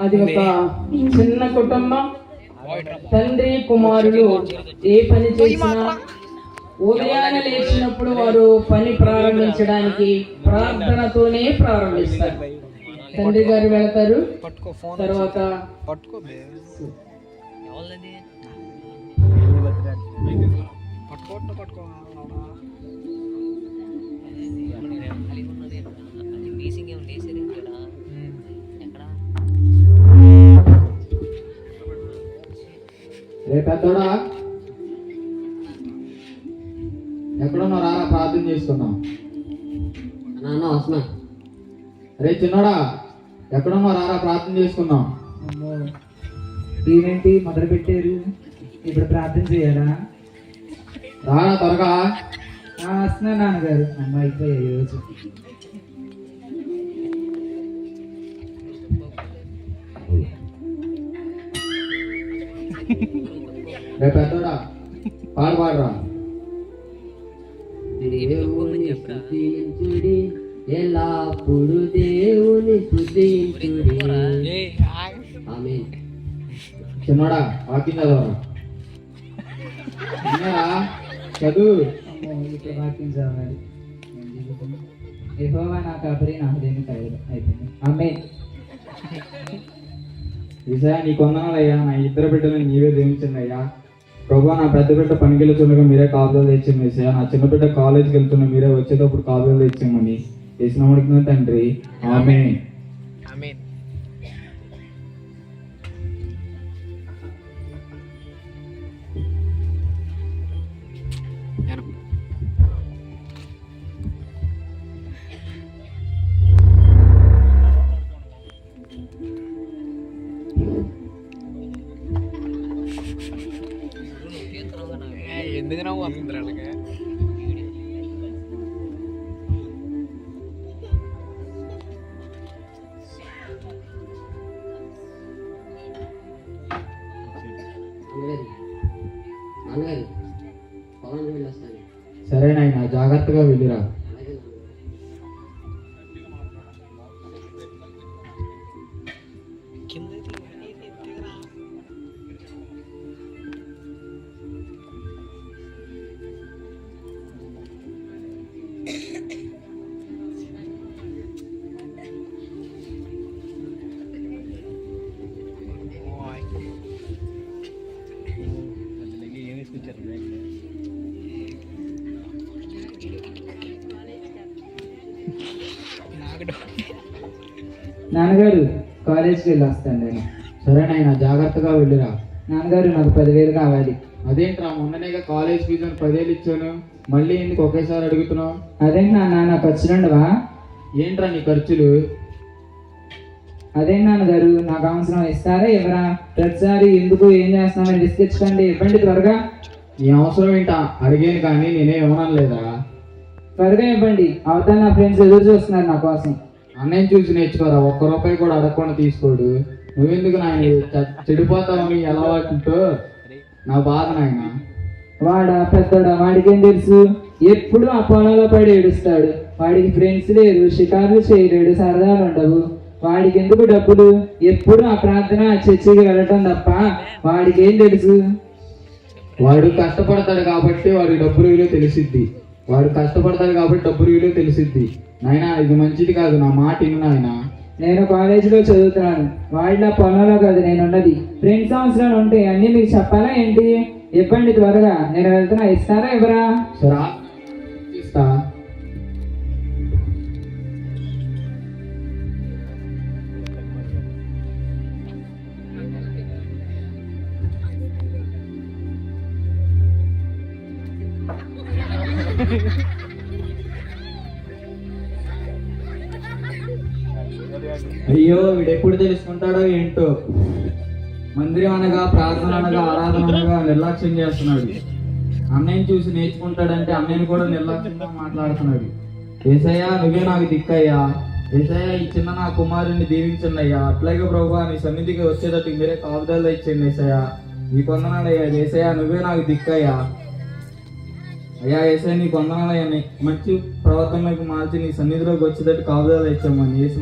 అది ఒక చిన్న కుటుంబం. తండ్రి కుమారులు ఏ పని చేసినా ఉదయాన్నే లేచినప్పుడు వారు పని ప్రారంభించడానికి ప్రార్థనతోనే ప్రారంభిస్తారు. తండ్రి గారు వెళతారు, తర్వాత పెద్దోడా ఎక్కడున్నా రారా, ప్రార్థన చేసుకున్నాం. నాన్న వస్తున్నా. అరే చిన్నోడా ఎక్కడున్నా రారా, ప్రార్థన చేసుకున్నాం. ఏంటి మొదలు పెట్టారు? ఇప్పుడు ప్రార్థన చేయాలా? రారా త్వరగా. వస్తున్నా నాన్నగారు. అమ్మ అయిపోయాయి ఈరోజు. రే పెద్దోడా పాడరా. ఎల్లప్పుడు దేవుని స్తుతించుడి. ఆమేన్. చిన్నోడా వాకింగ్ చదవరా. చదువు. ఇప్పుడు వాక్యం చదవాలి. యెహోవా నా కాపరి, నాకు దేని అయిపోయింది. ఆమేన్. ఈసారి నీ కొందనాలయ్యా, నా ఇద్దరు బిడ్డలను నీవే దీవించండి అయ్యా. ప్రభు, నా పెద్ద బిడ్డ పనికి వెళ్తుండగా మీరే కాపుదలు తెచ్చింది వేసా. నా చిన్న బిడ్డ కాలేజీకి వెళ్తున్నా మీరే వచ్చేటప్పుడు కాపుదలు తెచ్చామని చేసిన తండ్రి. ఆమేన్. ఎందుకు నవ్వు వస్తుంది వాళ్ళకి? నాన్నగారు పొలానికి వెళ్ళొస్తాను. సరే నాయన, జాగ్రత్తగా వెళ్ళిరా. నాన్నగారు కాలేజ్కి వెళ్ళి వస్తాను నేను. సరే నాయన, జాగ్రత్తగా వెళ్ళిరా. నాన్నగారు నాకు 10,000 కావాలి. అదేంట్రా, మొన్ననేగా కాలేజ్ ఫీజు అని 10,000 ఇచ్చాను, మళ్ళీ ఎందుకు ఒకేసారి అడుగుతున్నావు? అదేంటి నాన్న ఖర్చులుండవా? ఏంట్రా నీ ఖర్చులు? అదేంటి నాన్నగారు, నాకు అవసరం ఇస్తారా ఎవరా? ప్రతిసారి ఎందుకు ఏం చేస్తున్నామని తీసుకొచ్చండి, ఇవ్వండి త్వరగా. నీ అవసరం ఏంటా అడిగాను, కానీ నేనే ఇవ్వనం లేదా? త్వరగా ఇవ్వండి, అవతల నా ఫ్రెండ్స్ ఎదురు చూస్తున్నారు నా కోసం. అన్నయ్య చూసి నేర్చుకోరా, ₹1 కూడా అడగకుండా తీసుకోడు. నువ్వెందుకు నాయన చెడిపోతావని అలవాటుతో నా బాధ నాయన. వాడా పెద్దోడా, వాడికేం తెలుసు? ఎప్పుడు ఆ పొలంలో పడి ఏడుస్తాడు. వాడికి ఫ్రెండ్స్ లేరు, షికార్లు చేయలేడు, సరదాలు ఉండవు. వాడికి ఎందుకు డబ్బులు? ఎప్పుడు ఆ ప్రార్థన చర్చికి వెళ్ళటం తప్ప వాడికి ఏం తెలుసు? వాడు కష్టపడతాడు కాబట్టి వాడి డబ్బులు విలువ తెలిసిద్ది. వాడు కష్టపడతాడు కాబట్టి డబ్బులు విలువ తెలిసిద్ది. నాయనా, ఇది మంచిది కాదు, నా మాట విను నాయనా. నేను కాలేజీలో చదువుతున్నాను, వాడిలా పొలంలో కాదు నేను ఉన్నది. ఫ్రెండ్స్ అవసరాలు ఉంటే అన్నీ మీకు చెప్పాలా ఏంటి? ఇవ్వండి త్వరగా, నేను వెళ్తున్నా. ఇస్తారా ఎవరా? సరే ఇస్తా. అయ్యో, వీడెప్పుడు తెలుసుకుంటాడో ఏంటో. మందిరం అనగా, ప్రార్థన అనగా, ఆరాధన అనగా నిర్లక్ష్యం చేస్తున్నాడు. అన్నయ్యని చూసి నేర్చుకుంటాడంటే అన్నయ్యని కూడా నిర్లక్ష్యంగా మాట్లాడుతున్నాడు. యేసయ్యా, నువ్వే నాకు దిక్కయ్యా. యేసయ్యా, ఈ చిన్న నా కుమారుని దీవించండి అయ్యా. అట్లాగే ప్రభువా, నీ సన్నిధికి వచ్చేటట్టు మీరే కాపుదలు ఇచ్చేయండి యేసయ్యా. నీ కొందనాలయ్యా. యేసయ్యా, నువ్వే నాకు దిక్కయ్యా. అయ్యా యేసయ్య, నీ కొందనాలయ్యా. మంచి ప్రవర్తనలోకి మార్చి నీ సన్నిధిలోకి వచ్చేటట్టు కాపుదలు ఇచ్చామని యేసు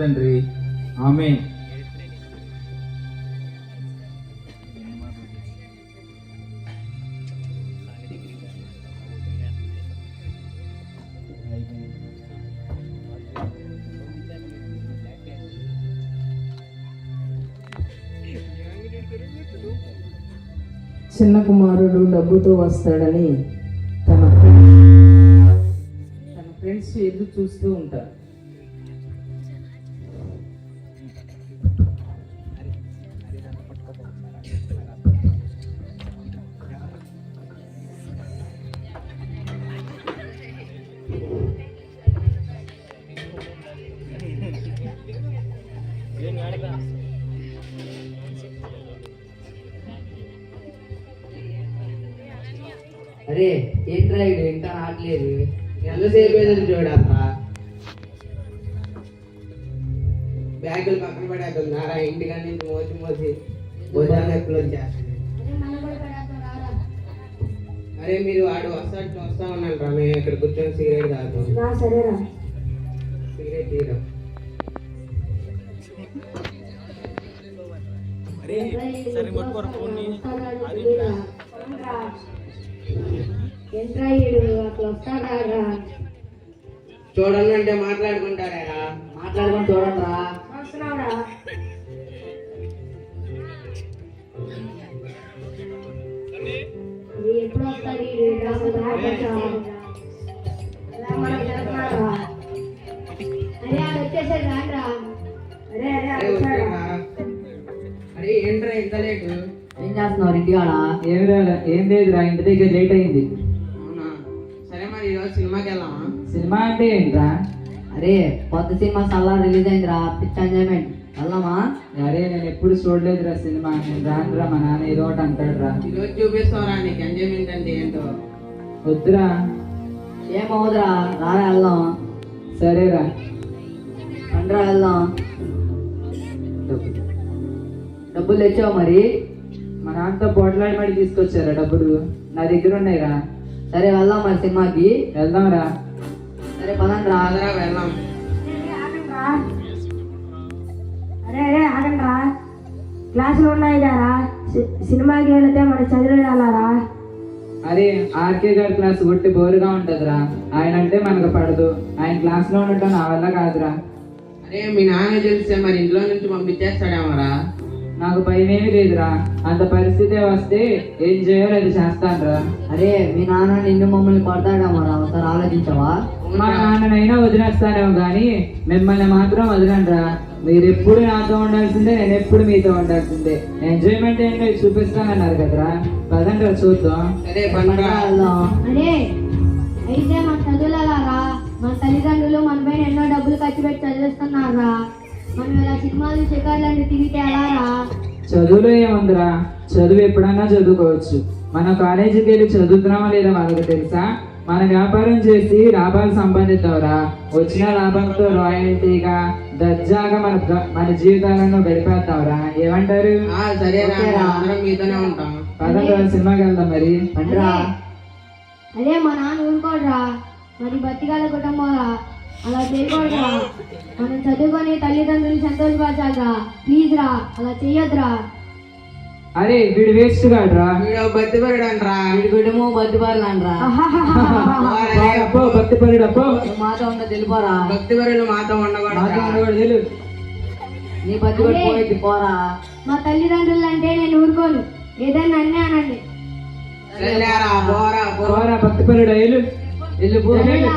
తండ్రి. ఆమేన్. చిన్న కుమారుడు డబ్బుతో వస్తాడని తన ఫ్రెండ్స్ ఎదురు చూస్తూ ఉంటారు. అరే ఏంట్రా ఇది ఇంకా రావట్లేదు, ఎంతసేపు ఎదురు చూడమ్మా. బ్యాగులు పక్కన పడేస్తున్నారా, ఇంటికాడ నుంచి మోసి మోసి భోజనం ఎప్పుడు వచ్చేస్తుంది. అరే మీరు వాడు వస్తా ఉన్నాను రా, మేము ఇక్కడ కూర్చొని సిగరెట్ తాగుతాం. సరేరా. సిగరెట్ తీరా. చూడండి అంటే మాట్లాడుకుంటారా, మాట్లాడుకొని చూడండి రా. ఎప్పుడు వస్తాడు వచ్చేసాడు రాండ్రా. అరే అరే అరే వచ్చాడా? అరే ఏంట్రా ఇంత లేటు? ఏం చేస్తున్నావు ఇంటికాడ? ఏం లేదురా, ఇంటి దగ్గర లేట్ అయింది. అవునా, సరే మరి ఈరోజు సినిమాకి వెళ్దామా? సినిమా అంటే ఏంట్రా? అరే కొత్త సినిమా సల్లా రిలీజ్ అయిందిరా, పిచ్ ఎంజాయ్మెంట్ వెళ్దామా? అరే నేను ఎప్పుడు చూడలేదురా సినిమా, నేను రానురా, మా నాన్న ఏదో ఒకటి అంటాడు రా. ఈరోజు చూపిస్తావురా నీకు ఎంజాయ్మెంట్ అంటే ఏంటో. వద్దురా. ఏమవుదురా, రారా వెళ్దాం. సరేరా పండ్రా వెళ్దాం. డబ్బులు తెచ్చావు మరి? మా నాన్నతో పోట్లాడి మరి తీసుకొచ్చారా డబ్బులు, నా దగ్గర ఉన్నాయిరా. సరే వెళ్దాం మరి సినిమాకి. వెళ్దాంరా. సరే పదండి రా. వెళ్దాం. అరే అరే ఆగండి రా, క్లాసులు ఉన్నాయి కదా, సినిమాకి వెళితే మన చదువు వెళ్ళారా. అరే ఆర్కే గారి క్లాస్ కొట్టి బోరుగా ఉంటదిరా, ఆయన అంటే మనకు పడదు, ఆయన క్లాస్ లో ఉండటం నా వల్ల కాదురా. అరే మీ నాన్న తెలిస్తే మరి ఇంట్లో నుంచి పంపించేస్తాడేమోరా. నాకు భయమేమీ లేదురా, అంత పరిస్థితి వస్తే ఏం చేయాలో అది చేస్తానురా. అరే మీ నాన్న నిన్ను మమ్మల్ని కొడతాడేమోరా, ఒకసారి ఆలోచించవా? మా నాన్ననైనా వదిలేస్తానేమో కానీ మిమ్మల్ని మాత్రం వదలండిరా. మీరు ఎప్పుడు నాతో ఉండాల్సిందే, నేను ఎప్పుడు మీతో ఉండాల్సిందే. ఎంజాయ్మెంట్ ఏంటో చూపిస్తానన్నారు కదరా, పదండి చూద్దాం. సరే పండుగ వెళ్దాం. అరే అయితే మన చదువులరా, మన తల్లిదండ్రులు మన పైన ఎన్నో డబ్బులు ఖర్చు పెట్టి చదివిస్తున్నారా, మనం ఇలా సినిమాలు షికార్లన్నీ తిరిగితే ఎలారా. చదువులో ఏముందిరా, చదువు ఎప్పుడన్నా చదువుకోవచ్చు. మనం కాలేజీకి వెళ్ళి చదువుతున్నామా లేదా వాళ్ళకి తెలుసా? మన వ్యాపారం చేసి లాభాలు సంపాదిద్దాంరా, వచ్చిన లాభంతో రాయల్టీగా దర్జాగా మన జీవితాలను గడిపేద్దాంరా. ఏమంటారు? సరే మీతోనే ఉంటాం. పదండి సినిమాకి వెళ్దాం మరి. పండురా. అదే మా నాన్న ఊరుకోడరా, మరి బతికాల కుటుంబంరా, అలా చేయకూడదురా. మనం చదువుకొని తల్లిదండ్రులు సంతోషపరచాలరా, ప్లీజ్ రా, అలా చెయ్యొద్దురా. అరే వీడు వేస్ట్ కాదురా, బతిపరుడంట్రా, వీడి కుటుంబం బతిపరులంట్రా. భక్తిపరుడు అప్పో, మాతో ఉండ తెలిపోరా. భక్తిపరులు మాతో ఉండకూడదు. నీ బతిపడి పోయింది పోరా. మా తల్లిదండ్రులు అంటే నేను ఊరుకోను, ఏదైనా అన్నీ అనండి. పోరా భక్తిపరుడు వెళ్ళు. సరేరా.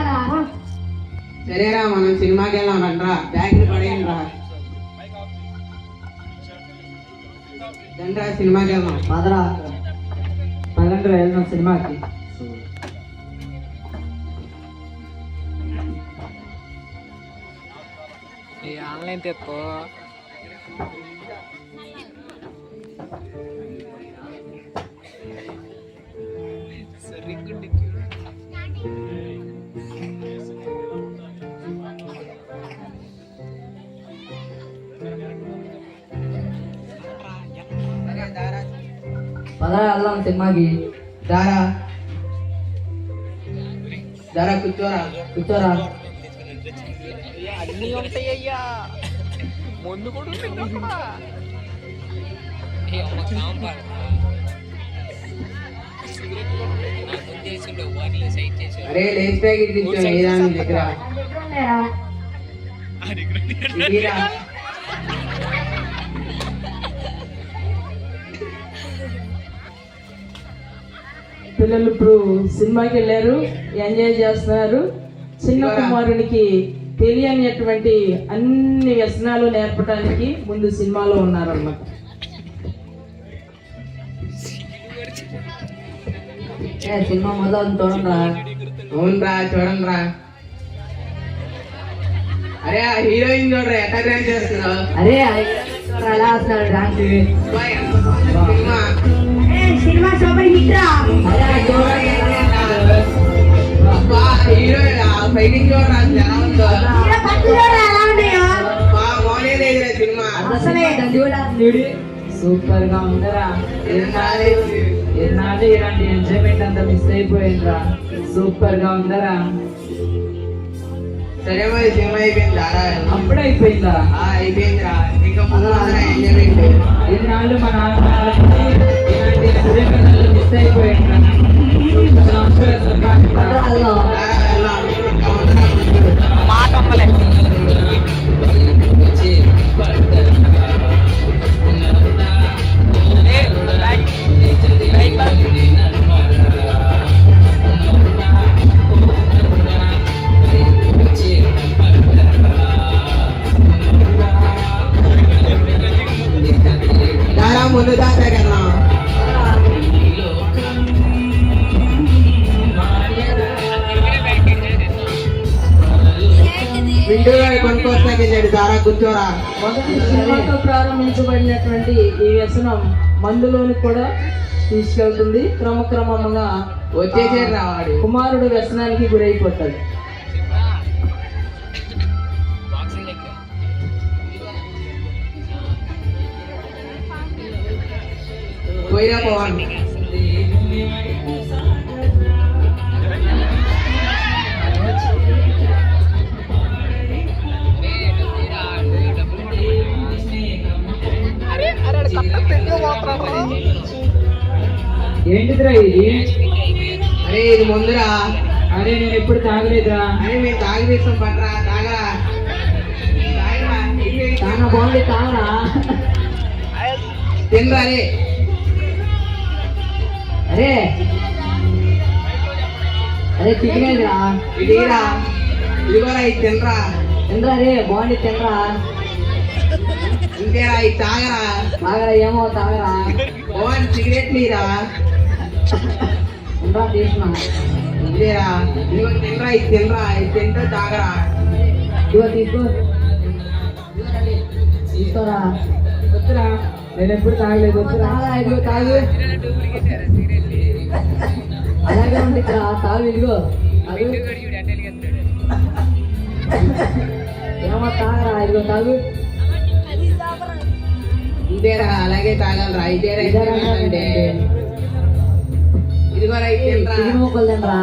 సరేరా మనం సినిమాకి వెళ్దాం రండ్రా, బ్యాగ్లు పడేయండి రా. రండ్రా సినిమాకి వెళ్దాం. పదరా. పదండి వెళ్దాం సినిమాకి. ఆన్లైన్ తెప్పో పదరా వెళ్దాం సినిమాకి. దారా దారా కూర్చోరా కూర్చోరా. అన్నీ ఉంటాయ్యా, ముందు కూడా అరే లేస్ ప్యాకెట్ తెచ్చాను ఏదా మీ దగ్గర? ఇదిరా. పిల్లలు ఇప్పుడు సినిమాకి వెళ్ళారు, ఎంజాయ్ చేస్తున్నారు. చిన్న కుమారునికి తెలియనిటువంటి అన్ని వ్యసనాలు నేర్పడానికి ముందు సినిమాలో ఉన్నారన్నమాట. సినిమా మొదలు చూడండి. అవునరా చూడండి రా. అరే ఆ హీరోయిన్ చూడరా ఎట్లా డ్యాన్స్ చేస్తున్నావు. అరే ఎలా వస్తున్నాడు డాన్స్. సినిమా సూపర్ హిట్ రా. హీరోయిన్ ఫైటింగ్ చూడరా ఎలా ఉందో. ఎలా ఉన్నాయో మోనే లేదు సినిమా. సూపర్ గా ఉందరా. ఎన్నాళ్ళు ఇలాంటి ఎంజాయ్మెంట్ అంతా మిస్ అయిపోయిందిరా. సూపర్ గా ఉందరా. సరే మరి సినిమా అయిపోయింది. అప్పుడే అయిపోయిందా? అయిపోయిందిరా. ఇంకా ముందు ఎంజాయ్మెంట్. ఎన్నాళ్ళు మా నాన్న ఇలాంటి ఎంజాయ్మెంట్ మిస్ అయిపోయిందిరా. మాట అమ్మలే. ముందు దాకా కదా వింటూరాడు కొనుక్కొస్తాకి దారా కూర్చోరా. మొదటి సినిమాతో ప్రారంభించబడినటువంటి ఈ వ్యసనం మందులోనికి కూడా తీసుకెళ్తుంది. క్రమక్రమంగా వచ్చేసాడు రావాడు. కుమారుడు వ్యసనానికి గురైపోతాడు. పోయినా పోవాలి. ఏంటిదిరా ఇది? అరే ఇది ముందురా. అరే నేను ఎప్పుడు తాగలేదురా. అరే మేము తాగి తీస్తాం పట్టరా. తాగరా చాలా బాగుంది తాగరా. తినరా. అరే అరే అరే చికెనేదిరా. ఇదిరా ఇదిగోరా ఇది తినరా. తినరా రే బాగుంది తినరా. ఇంకేరా ఇది తాగరా. తాగరా ఏమో తాగరా. ఓన్ సిగరెట్ నీరా. ఉండరా తీసుకున్నా. ఇంకేరా ఇదిగో తినరా. ఇది తినరా. ఇది తింటూ తాగరా. ఇదిగో తీసుకో. తీసుకోరా. వద్దురా, నేను ఎప్పుడు తాగలేదు. వద్దురా. తాగరా ఇదిగో తాగు. అలాగే ఉంది ఇక్కడ. తాగు ఇదిగో తాగు. ఏమో తాగరా ఇదిగో తాగు. ఇంతేరా అలాగే తాగలరా. ఇదేరా అంటే ఇదిగోరా ఇది తినరా. చికెన్ ముక్కలు తినరా.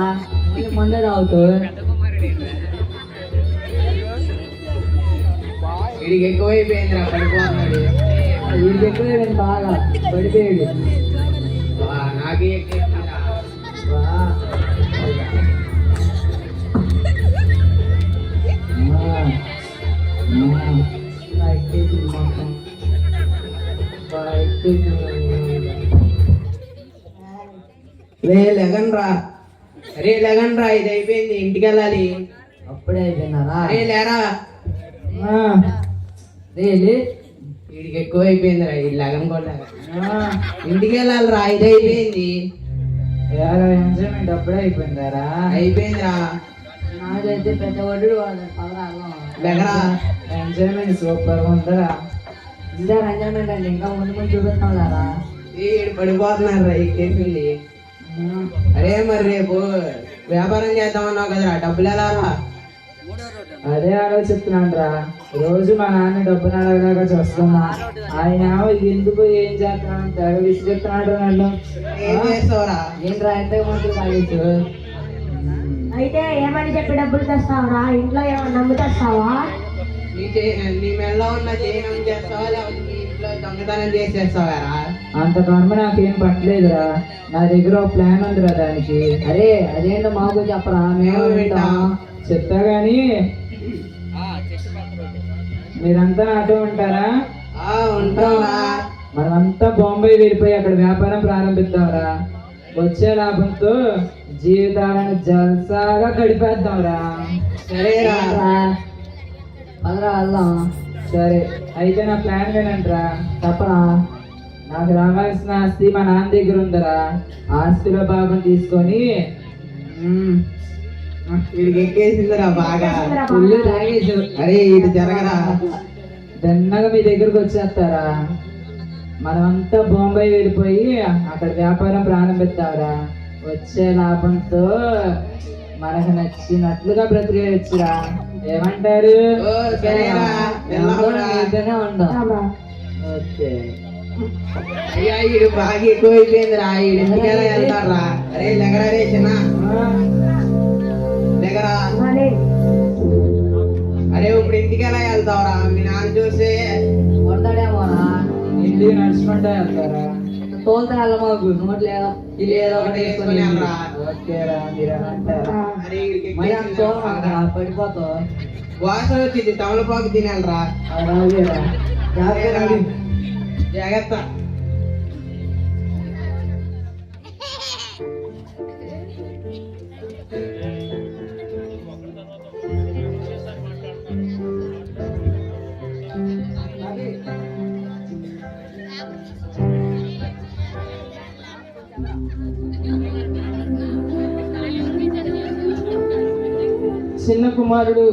మందే తాగుతూ. వీడికి ఎక్కువైపోయిందిరా. పడిపోతున్నాడు. వీడికి ఎక్కువ బాగా పడిపోయాడు. నాకే ఎక్కువ. రే లెగన్రా. అరే లెగన్రా. ఇది అయిపోయింది. ఇంటికి వెళ్ళాలి. అప్పుడే అయిపోయినారా. అరే లేరా. రేలే వీడికి ఎక్కువ అయిపోయిందిరా. ఈ లగన్ కూడా ఇంటికి వెళ్ళాలిరా. ఇది అయిపోయింది. ఎంజాయ్మెంట్ అప్పుడే అయిపోయిందారా. అయిపోయిందిరా. నాకైతే పెద్ద వడ్డు పదరాగం. లెగరా. Enjoyment super ఉందరా. ఇంకా ఎంజాయ్మెంట్ అండి. ఇంకా ముందు ముందు చూపిస్తాం కదా. వీడు పడిపోతున్నారా. ఎక్కేసింది. అరే మరి రేపు వ్యాపారం చేద్దామన్నావు కదరా. డబ్బులు ఎలా రా. అదే ఆలోచిస్తున్నాను రా. రోజు మా నాన్న డబ్బులు అడగలాగా చూస్తున్నా. ఆయన ఎందుకు ఏం చేస్తున్నాను తెగ విసిగెత్తున్నాడు నన్ను. ఏం చేస్తావురా. ఏంట్రా ఎంత మంది తాగేచ్చు. అయితే ఏమని చెప్పి డబ్బులు తెస్తావరా? ఇంట్లో ఏమన్నా నమ్ము తెస్తావా? నీ మెల్ల ఉన్న చేయనం చేస్తావా లేకపోతే నీ ఇంట్లో దొంగతనం చేసేస్తావారా. అంత కర్మ నాకేం పట్టలేదురా. నా దగ్గర ఒక ప్లాన్ ఉందిరా దానికి. అరే అదేంటో మాకు చెప్పరా. మేము వింటాం. చెప్తా గాని మీరంతా నాతో ఉంటారా? ఉంటావురా. మనమంతా బాంబే వెళ్ళిపోయి అక్కడ వ్యాపారం ప్రారంభిద్దాంరా. వచ్చే లాభంతో జీవితాలను జల్సాగా గడిపేద్దాంరా. సరేరా. పదరా వెళ్దాం. సరే అయితే నా ప్లాన్ వినండిరా. చెప్పరా. నాకు రావాల్సిన ఆస్తి మా నాన్న దగ్గర ఉందిరా. ఆస్తిలో భాగం తీసుకొని వీడికి ఎక్కేసిందిరా బాగా. ఫుల్ తాగేసి అరే ఇటు జరగరా. దన్నగా మీ దగ్గరకు వచ్చేస్తారా. మనమంతా బొంబాయి వెళ్ళిపోయి అక్కడ వ్యాపారం ప్రారంభిస్తావురా. వచ్చే లాభంతో మనకు నచ్చినట్లుగా బ్రతికేయచ్చురా. ఏమంటారు? ఓ సరేరా. వెళ్దాంరా. మీతోనే ఉందాం. ఓకే. అయ్యా ఈడు బాగా ఎక్కువ అయిపోయిందిరా. ఈడు ఇంటికెలా వెళ్తారా? అరే లెగరా రే చిన్న లెగరా. అరే ఇప్పుడు ఇంటికెలా వెళ్తావురా? మీ నాన్న చూసి కొడతాడేమోరా. ఇంటికి నడుచుకుంటా వెళ్తారా? తోలుతా వెళ్ళమాకు. నోట్లు ఇది ఏదో ఒకటి వేసుకొని వెళ్ళరా. ఓకేరా మీరేమంటారా? అరే ఈడికి మరి అంత ఎక్కేసిందిరా తోలమాకరా, బాగా. పడిపోతావు. వాసన వచ్చింది. తమలపాకు తినాలరా. అలాగేరా. జాగ్రత్త. చిన్న కుమారుడు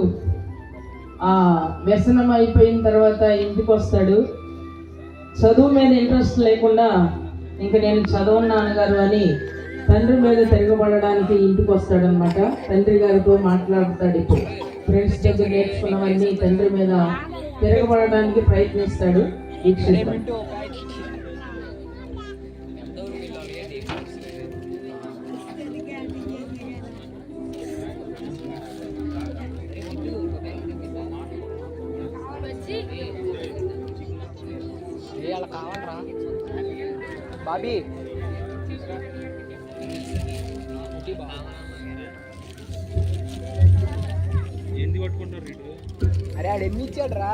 ఆ వ్యసనం అయిపోయిన తర్వాత ఇంటికి వస్తాడు. చదువు మీద ఇంట్రెస్ట్ లేకుండా ఇంకా నేను చదవను నాన్నగారు అని తండ్రి మీద తిరగబడడానికి ఇంటికి వస్తాడనమాట. తండ్రి గారితో మాట్లాడతాడు. ఇప్పుడు ఫ్రెండ్స్ దగ్గర నేర్చుకున్నవన్నీ తండ్రి మీద తిరగబడడానికి ప్రయత్నిస్తాడు. వీక్షిస్తాడు. కావాలరా బాబీ. అరే ఆడు ఎన్ని ఇచ్చాడు రా?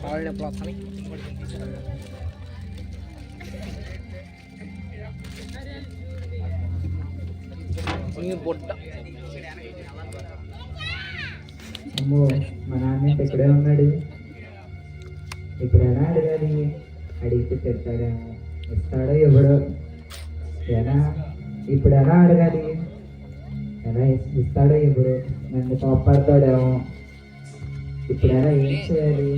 కాళ్ళు ఎప్పుడు వస్తాయి? బుట్ట అమ్మో మా నాన్న ఇక్కడే ఉన్నాడు. ఇప్పుడు ఎలా అడగాలి? అడిగితే తిడతాడేమో, ఇస్తాడో ఇవ్వడో. ఎలా ఇప్పుడు ఎలా అడగాలి? ఎలా ఇస్తాడో ఇవ్వడు, నన్ను కోపడతాడేమో. ఇప్పుడు ఎలా ఏం చేయాలి?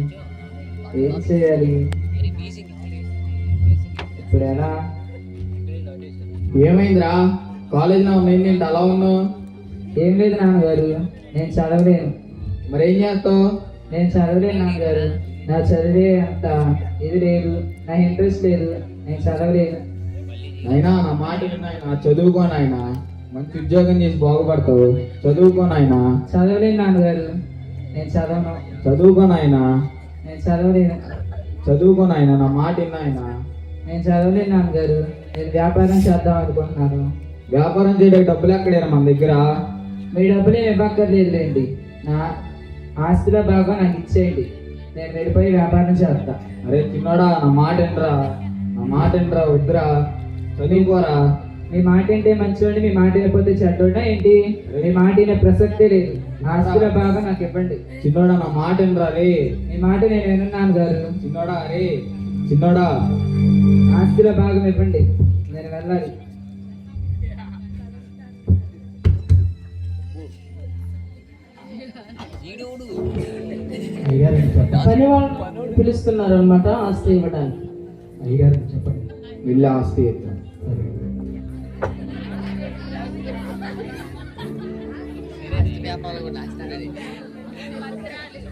ఏం చేయాలి? ఇప్పుడు ఎలా? ఏమైందిరా? కాలేజీలో ఉన్నాయింది ఏంటి అలా ఉన్నావు? ఏం లేదు నాన్నగారు, నేను చదవలేను. మరేం చేస్తావు? నేను చదవలేను నాన్నగారు. నా చదివే అంత ఇది లేదు, నా ఇంట్రెస్ట్ లేదు, నేను చదవలేను. అయినా నా మాట నాయన, చదువుకో నాయన. మంచి ఉద్యోగం చేసి బాగుపడతావు. చదువుకో నాయన. చదవలేను నాన్నగారు, నేను చదవను. చదువుకో నాయన. నేను చదవలేను. చదువుకో నాయన, నా మాట నాయన. నేను చదవలేను నాన్నగారు, నేను వ్యాపారం చేద్దాం అనుకుంటున్నాను. వ్యాపారం చేయడానికి డబ్బులు ఎక్కడేనా మన దగ్గర? మీ డబ్బులు ఏమి ఇవ్వక్కర్లేదులేండి, నా ఆస్తిలో బాగా నాకు ఇచ్చేయండి, నేను వెళ్ళిపోయి వ్యాపారం చేస్తా. అరే చిన్నోడా, నా మాట ఏంట్రా? నా మాట ఏంట్రా? వద్దురా, చదువుకోరా. మీ మాట ఏంటే మంచివాడిని, మీ మాట వినకపోతే చెడ్డోడా ఏంటి? మీ మాట వినే ప్రసక్తే లేదు. ఆస్తిలో బాగా నాకు ఇవ్వండి. చిన్నోడా, నా మాట ఏంట్రా? రే మీ మాట నేను వినున్నాను గారు. చిన్నోడా, రే చిన్నోడా, ఆస్తిలో భాగం ఇవ్వండి, నేను వెళ్ళాలి. పని వాళ్ళు పిలుస్తున్నారు అనమాట ఆస్తి ఇవ్వడానికి. అయ్యగారు చెప్పండి. వెళ్ళి ఆస్తి ఎత్తాను.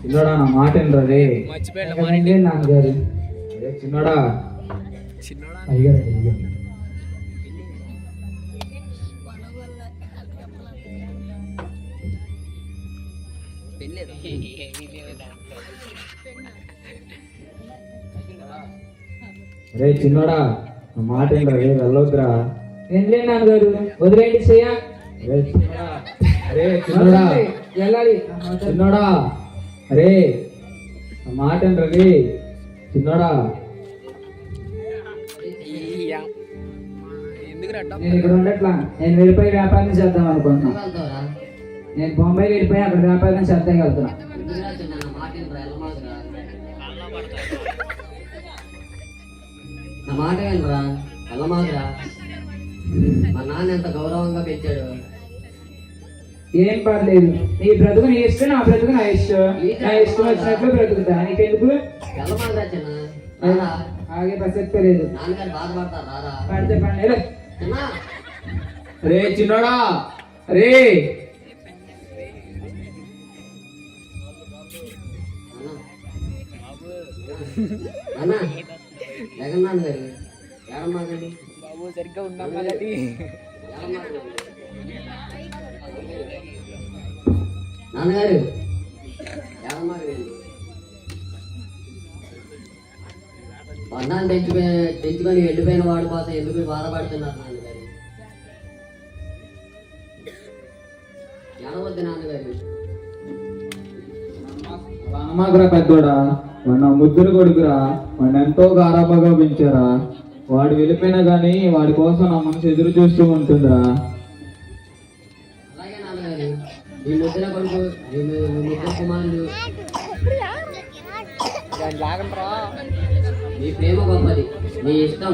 చిన్నోడా, నా మాట ఏంట్రా? రే నాన్నగారు. అరే చిన్నోడా. అయ్యగారు అయ్యగారు రే చిన్నోడా, నా మాట ఏంట్రా? రే వెళ్ళొద్దురా. ఏంలే నాన్నగారు, వదిలేండి చెయ్య. రే చిన్నోడా, అరే చిన్నోడా, వెళ్ళాలి. చిన్నోడా, అరే మాట ఏంట్రీ చిన్నోడా? ఎందుకు రడ్డా నేను ఇక్కడ ఉండట్లా, నేను వెళ్ళిపోయి వ్యాపారం చేద్దాం అనుకుంటున్నా. వెళ్తావరా? నేను బొంబాయి వెళ్ళిపోయి అక్కడ వ్యాపారం చేద్దాం వెళ్తున్నా. ఎందుకురా చిన్న నా మాట ఏంట్రా? వెళ్ళమాకురా. నా మాట ఏంట్రా? వెళ్ళమాకురా. మా నాన్న ఎంత గౌరవంగా పెంచాడు. ఏం పర్లేదు, నీ బ్రతుకు నీ ఇష్టం, నా బ్రతుకు నా ఇష్టం. నా ఇష్టం వచ్చినట్లు బ్రతుకుతా, నీకెందుకు? వెళ్ళమాకురా చిన్న. రారా. ఆగే ప్రసక్తలేదు. నాన్నగారు బాధపడతారు. రారా పడితే పండి చిన్న. రే చిన్నోడా రే. అన్న జగన్నాథ్ గారు ఏడమాకండి. బాబు సరిగ్గా ఉన్నాం కదండి. నాన్నగారు ఏడమాకండి. బంధాన్ని తెంచుకొని వెళ్ళిపోయిన వాడి కోసం ఎందుకు బాధపడుతున్నారు నాన్నగారు? ఏడవద్దు నాన్నగారు. రామాగ్రా పెద్దోడా, వాడు ముద్దురు కొడుకురా. వాడిని ఎంతో గారాబగా పెంచారా. వాడు వెళ్ళిపోయినా గానీ వాడి కోసం నా మనసు ఎదురు చూస్తూ ఉంటుందిరా. అలాగే నాన్నగారు, మీ ముద్దుల కొడుకు, మీ ముద్దుల కుమారుడు, దాన్ని లాగండ్రా. మీ ప్రేమ గొప్పది, మీ ఇష్టం.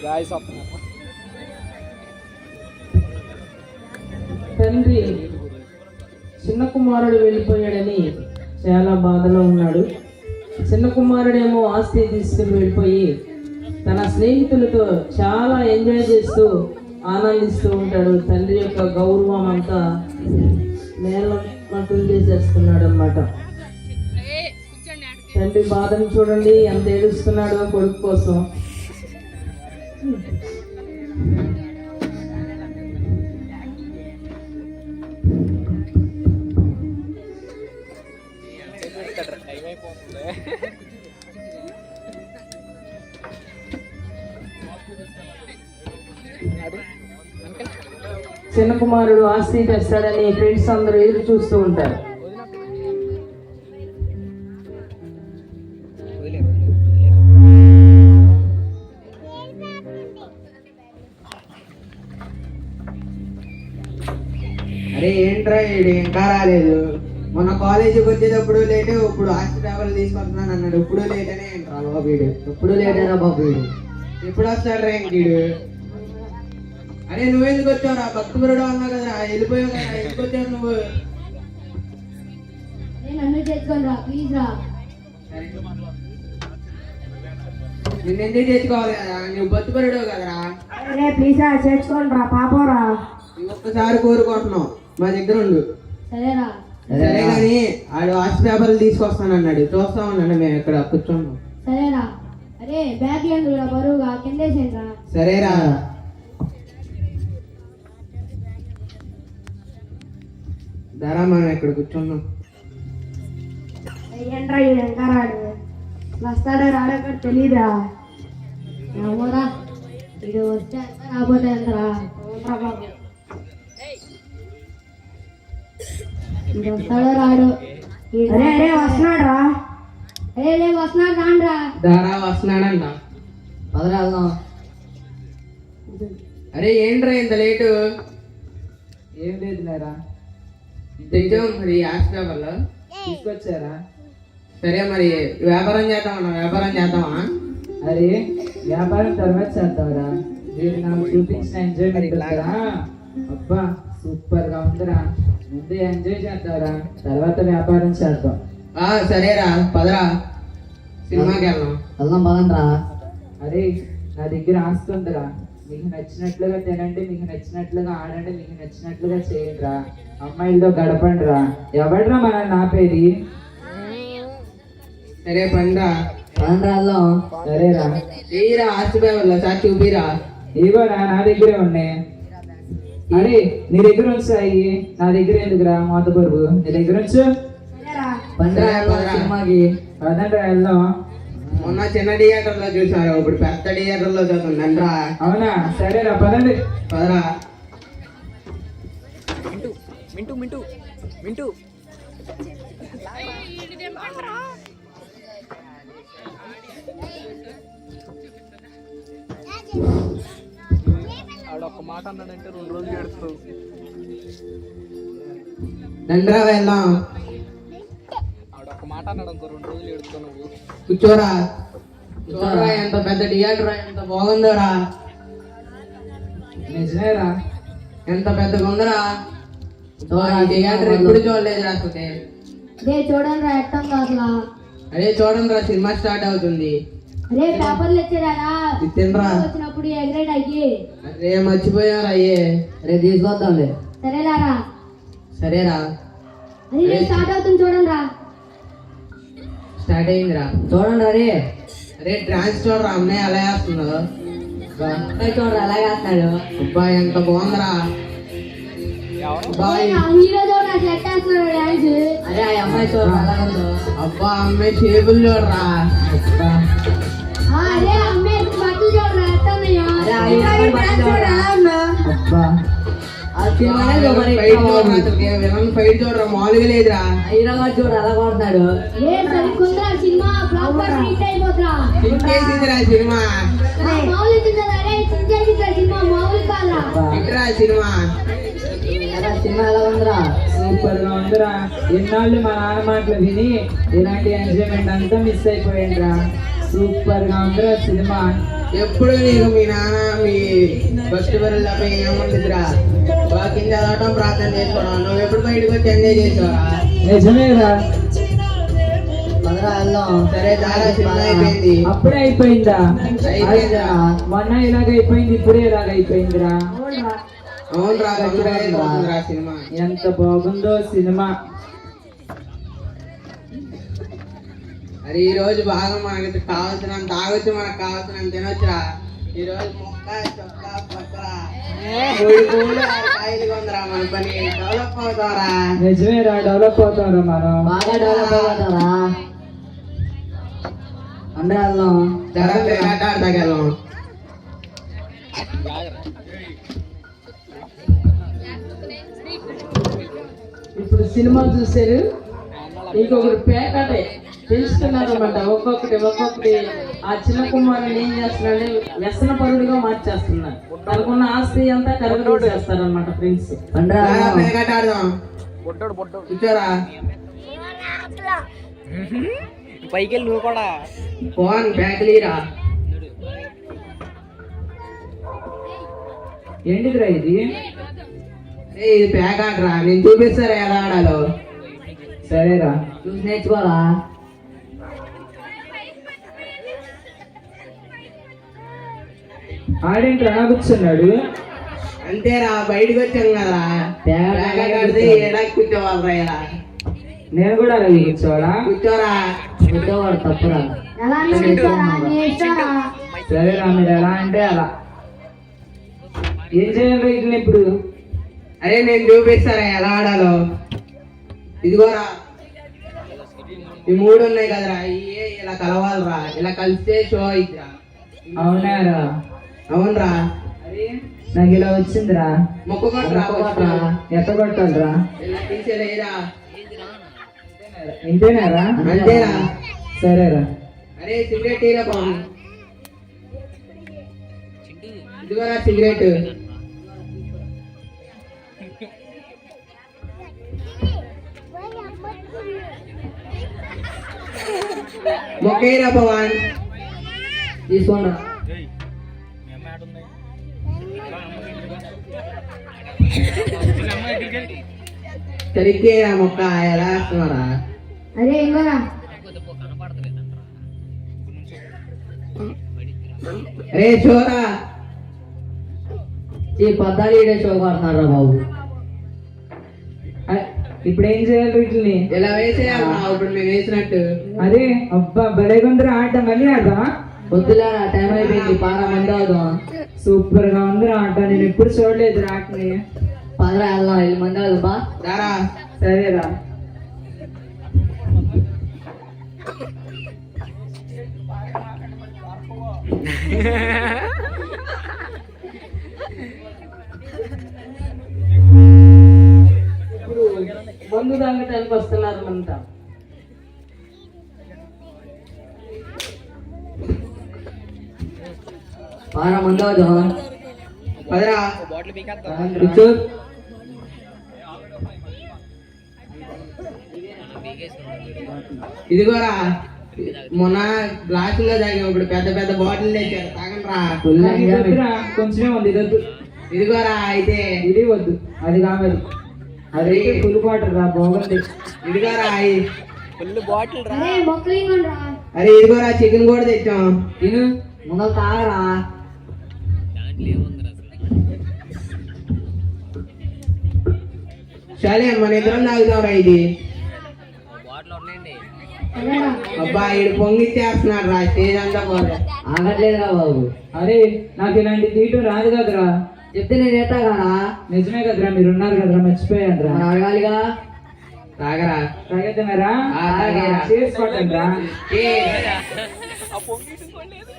గాయస్ తండ్రి చిన్న కుమారుడు వెళ్ళిపోయాడని చాలా బాధలో ఉన్నాడు. చిన్న కుమారుడేమో ఆస్తి తీసుకుని వెళ్ళిపోయి తన స్నేహితులతో చాలా ఎంజాయ్ చేస్తూ ఆనందిస్తూ ఉంటాడు. తండ్రి యొక్క గౌరవం అంతా నేల మట్టులు చేసేస్తున్నాడు అన్నమాట. తండ్రి బాధను చూడండి, ఎంత ఏడుస్తున్నాడో కొడుకు కోసం. టైం అయిపోతుంది. చిన్న కుమారుడు ఆస్తి తెస్తాడని ఫ్రెండ్స్ అందరూ ఎదురు చూస్తూ ఉంటారు. అరే ఏంట్రా వీడు ఇంకా రాలేదు? మొన్న కాలేజీకి వచ్చేటప్పుడు లేట్, ఇప్పుడు ఆస్తి పేపర్లు తీసుకొస్తున్నాను అన్నాడు. ఇప్పుడు లేట్ అనే ఏంట్రా బాబు వీడు? ఎప్పుడు లేటేనా బాబు వీడు? ఎప్పుడు వస్తాడు రా ఇంకీడు? అరే నువ్వెందుకు వచ్చావురా? భక్తుడు అన్నావు కదా, వెళ్ళిపోయావు కదా, ఎందుకు వచ్చావు నువ్వు? నన్ను తెచ్చుకొని రా ప్లీజ్ రా. నిన్నెందుకు తెచ్చుకోవాలి కదా, నువ్వు భక్తుడు కదరా. అరే ప్లీజ్ రా చేర్చుకోండి రా పాపరా. నువ్వు ఒక్కసారి కోరుకుంటున్నావు, మా దగ్గర ఉండు. సరేరా. సరే కానీ ఆడు ఆస్తి పేపర్లు తీసుకొస్తాను అన్నాడు, చూస్తా ఉన్నాడు. మేము ఇక్కడ కూర్చున్నాం. సరేరా. అరే బ్యాగ్ లేదు బరువుగా కిందేసేంట్రా. సరేరా. ధరా మనం ఇక్కడ కూర్చున్నాం. ఏంట్రా ఇది ఇంకా రాడు, వస్తాడో రాడో కూడా తెలీదా? ఏమోరా, ఇది వస్తే ఎంత రాబోతే ఎంతరా. అవునరా బాబు, ఇది వస్తాడో రాడు. అరే అరే వస్తున్నాడు రా. అరే రే వస్తున్నాడు రాండ్రా. ధరా వస్తున్నాడంట. పదరా వెళ్దాం. అరే ఏంట్రా ఇంత లేటు? ఏం లేదు లేరా, తెచ్చాం మరి ఆస్తి పేపర్లు తీసుకొచ్చారా? సరే మరి వ్యాపారం చేద్దామన్నా, వ్యాపారం చేద్దామా? అరే వ్యాపారం తర్వాత చేద్దాంరా, మీరు నాకు చూపించిన ఎంజాయ్మెంట్ ఉందిరా. అబ్బా సూపర్ గా ఉందిరా. ముందు ఎంజాయ్ చేద్దాంరా, తర్వాత వ్యాపారం చేద్దాం. సరేరా పదరా, సినిమాకి వెళ్దాం. వెళ్దాం పదండ్రా. అరే నా దగ్గర ఆస్తి ఉందిరా, మీకు నచ్చినట్లుగా తినండి, మీకు నచ్చినట్లుగా ఆడండి, మీకు నచ్చినట్లుగా చేయండి రా. అమ్మాయిలతో గడపండి రా. ఎవడ్రా మనల్ని ఆపేది? సరే పండ్రా. పదండ్రా వెళ్దాం. సరేరా, ఏరా ఆస్తి పేపర్లు సార్ చూపిరా. ఇగోరా నా దగ్గరే ఉన్నాయి. అరే నీ దగ్గర ఉంచాయి, నా దగ్గర ఎందుకురా మోత బరువు? నీ దగ్గర ఉంచు. పండ్రా వెళ్దాం సినిమాకి. పదండ్రా వెళ్దాం. మొన్న చిన్న థియేటర్ లో చూసారు, ఇప్పుడు పెద్ద థియేటర్ లో చూస్తుందంట్రా. అవునా, సరేరా పదండి. పదరా. మింటూ మింటూ మింటూ మింటూ ఆడొక్క మాట అన్నాడంటే 2 రోజులు ఏడుస్తావు. రండిరా వెళ్దాం. ఆడొక్క మాట అన్నాడు అనుకో 2 రోజులు ఏడుస్తావు నువ్వు. కూర్చోరా. చూడరా ఎంత పెద్ద థియేటర్, ఎంత బాగుందోరా. నిజమేరా, ఎంత పెద్దగా ఉందరా. చూడరా, థియేటర్ ఎప్పుడు చూడలేదురా అసలు. రే చూడండి రా ఎట్టంగా అసలు. అరే చూడండి రా, సినిమా స్టార్ట్ అవుతుంది. రే పేపర్లు ఇచ్చారా ఇది తినరా. వచ్చినప్పుడు ఎగ్రేడ్ అయ్యి. అరే మర్చిపోయారా అయ్యే. రే తీసుకొద్దాంలే. సరేలారా. సరేరా. అది రే స్టార్ట్ అవుతుంది చూడండి రా. స్టార్ట్ అయిందిరా. చూడండి రే. అరే డాన్స్ చూడరా, అమ్మాయి అలా వేస్తుందో. చూడరా అలాగే వేస్తున్నాడు. అబ్బాయి ఎంత బాగుందిరా. అబ్బాయి హీరో చూడరా సెట్ వేస్తున్నాడు డాన్స్. అరే ఆ అమ్మాయి చూడరా అలాగే ఉందో. అబ్బా అమ్మాయి షేపులు చూడరా. అరే అమ్మాయి బట్టలు చూడరా ఎట్టన్నాయో. అరే ఆ అమ్మాయి బట్టలు చూడరా. అబ్బా ఆ సినిమానే చూడరా. ఫైట్ చూడరా, అసలు విలన్ ఫైట్ చూడరా, మామూలుగా లేదురా. హీరో గారు చూడరా అలా కొడుతున్నాడు. రే సరికుందిరా సినిమా, బ్లాక్ బస్టర్ హిట్ అయిపోతురా. ఇంకేసిందిరా సినిమా. మామూలు ఇచ్చిందా రే, చించేసిందిరా సినిమా, మామూలు కాదా. ఇట్రా సినిమా. అరే సినిమా ఎలా ఉందిరా. సూపర్ గా ఉందిరా. ఎన్నాళ్ళు మా నాన్న మాటలు విని ఇలాంటి ఎంజాయ్మెంట్ అంతా మిస్ అయిపోయిందిరా. సూపర్ గా ఉందిరా సినిమా. ఎప్పుడు నీకు మీ నాన్న మీ ఫస్ట్ బరువులపై ఏముంటుందిరా. వాకింగ్ చదవటం, ప్రార్థన చేసుకోవడం. నువ్వు ఎప్పుడు బయటకు వచ్చి ఎంజాయ్ చేసావరా. నిజమేరా. పదరా వెళ్దాం. సరే చాలా సినిమా అయిపోయింది. అప్పుడే అయిపోయిందా? అయిపోయిందిరా. మొన్న ఇలాగ అయిపోయింది, ఇప్పుడే ఇలాగ అయిపోయిందిరా. అవునురా, తొందరగా అయిపోతుందిరా సినిమా. ఎంత బాగుందో సినిమా. అరే ఈ రోజు బాగా మనకి కావాల్సినంత తాగొచ్చు, మనకు కావాల్సినంత తినొచ్చురా. ఈ రోజు మొక్క చొక్క పక్కరా కాయలు కొందరా. మన పని డెవలప్ అవుతారా. నిజమేరా, డెవలప్ అవుతారా మనం. బాగా డెవలప్ అవుతారా. అందరూ వెళ్దాం. జర ఆడతాగలం. ఇప్పుడు సినిమా చూసారు, ఇంకొకటి పేకటే తెలుసుకున్నారు అనమాట. ఒక్కొక్కటి ఆ చిన్న కుమారుని ఏం చేస్తున్నాడు, వ్యసన పరుడుగా మార్చేస్తున్నాడు. తనకున్న ఆస్తి అంతా కరుగు చేస్తారనమాట ఫ్రెండ్స్. అందరూ వెళ్దాం. పేకాట ఆడదాం. బొడ్డోడు బొడ్డోడు కూర్చోరా. పైకి వెళ్ళి నువ్వు కూడా. ఫోన్ బ్యాగ్లీరా. ఏంటిదిరా ఇది? ఇది పేకాటరా, నేను చూపిస్తారా ఎలా ఆడాలో. సరేరా. చూసి నేర్చుకోరా. ఆడేంట్రా కూర్చున్నాడు? అంతేరా, బయటకు వచ్చాం కదరా. పేకాట ఆడితే ఏడా కూర్చోవాలరా. ఇలా నేను కూడా అలాగే కూర్చోవాలా? కూర్చోరా. కూర్చోవాడు తప్పురా. ఎలా అనిపిస్తారా నీ ఇష్టరా. సరేరా, మీరు ఎలా అంటే అలా. ఏం చేయాలి వీటిని ఇప్పుడు? అరే నేను చూపిస్తారా ఎలా ఆడాలో. ఇదిగోరా, ఈ 3 ఉన్నాయి కదరా, ఇవే ఇలా కలవాలరా. ఇలా కలిస్తే షో అయిద్దిరా. అవునారా? అవునరా. నాకు ఇలా వచ్చిందిరా. మొక్క కొట్టరా. ఎట్ట కొట్టాలరా? ఇలా తీసేలేరా. ఇంతేనారా? అంతేరా. సరేరా. అరే సిగరెట్ తీరా బాబు. ఇదిగోరా సిగరెట్. మొక్కైరా పవన్. తీసుకోండి. సరిగ్గా మొక్క ఎలా వేస్తున్నారా. అరే ఇంకోరా. అరే చూరా. ఈ పద్దాలు ఈడే షో కొడుతున్నారా బాబు. ఇప్పుడు ఏం చేయాలి వీటిని? ఇలా వేసేయాలరా, ఇప్పుడు మేము వేసినట్టు. అదే అబ్బా భలేగుందిరా ఆట. మళ్ళీ ఆడదామా? వద్దులేరా, టైం అయిపోయింది. పారా మంది అవుదాం. సూపర్ గా ఉందిరా ఆట. నేను ఎప్పుడు చూడలేదు ఆటని. పదరా వెళ్దాం. 5 మంది అవుదాం బా. దారా. సరేరా. ఇప్పుడు మందు తాగటానికి వస్తున్నారు అంతా. పారా ముందు పదరా బాటిల్ పీకేస్తా. కూర్చో. ఇదిగోరా మొన్న గ్లాసుల్లో తాగాం, ఇప్పుడు పెద్ద పెద్ద బాటిల్ తెచ్చారు, తాగండి రా. ఫుల్ నాకు ఇది వద్దురా, కొంచెమే ఉంది ఇది వద్దు. ఇదిగోరా అయితే ఇది వద్దు, అది కావాలి. అదైతే ఫుల్ వాటర్ రా, బాగుంది. ఇదిగోరా ఫుల్ బాటిల్ రా. అరే మొక్కలు ఇంకొండ్రా. అరే ఇదిగోరా చికెన్ కూడా తెచ్చాం. తిను ముందు తాగరా. సరే మన ఇద్దరం తాగుతాంరా ఇది. బాటిల్ ఉన్నాయండి. సరేరా. అబ్బా ఈడు పొంగిచ్చేస్తున్నాడు రా, స్టేజ్ అంతా పోలే. ఆగట్లేదురా బాబు. అరే నాకు ఇలాంటి తీయటం రాదు కదరా. చెప్తే నేను ఎత్తా కదా. నిజమే కదరా, మీరు ఉన్నారు కదరా, మర్చిపోయానురా. మనం అడగాలిగా. తాగరా. తాగేస్తున్నారా? ఆ, తాగేరా. చేసి పట్టండి రా. ఏ, ఆ పొంగిటి కొనలేదు.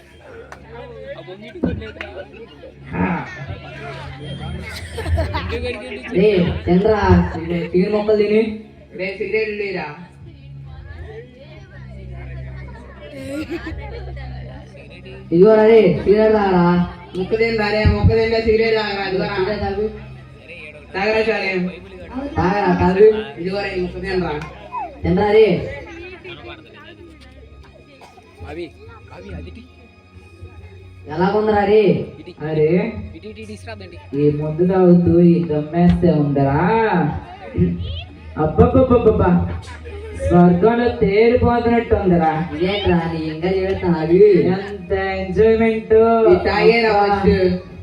ఆ పొంగిటి కొనలేదురా. రే చంద్ర చికెన్ మొక్కలు తిని. రే సిగరెట్ లేరా. ఇదిగోరా రే సిగరెట్ తాగరా. ముక్క తిందా రే, ముక్క తిందా సిగరెట్ తాగరా. ఇదిగోరా సిగరెట్ తాగు. తాగరా సరే. తాగరా తాగు. ఇదిగోరా ఈ ముక్క తినరా. చంద్ర రే అవి అవి అది ఎలాగుందిరా రే. అరే ఇటు ఇటు తీసుకురాదండి. ఈ ముందు తాగుతూ ఈ దమ్మేస్తే ఉందరా. అబ్బబ్బబ్బబ్బా, స్వర్గంలో తేలిపోతున్నట్టు ఉందరా. ఇదేంట్రా నీ ఇంకా చేస్తాను. ఎంత ఎంజాయ్మెంట్. ఇది తాగేరా ఫస్ట్.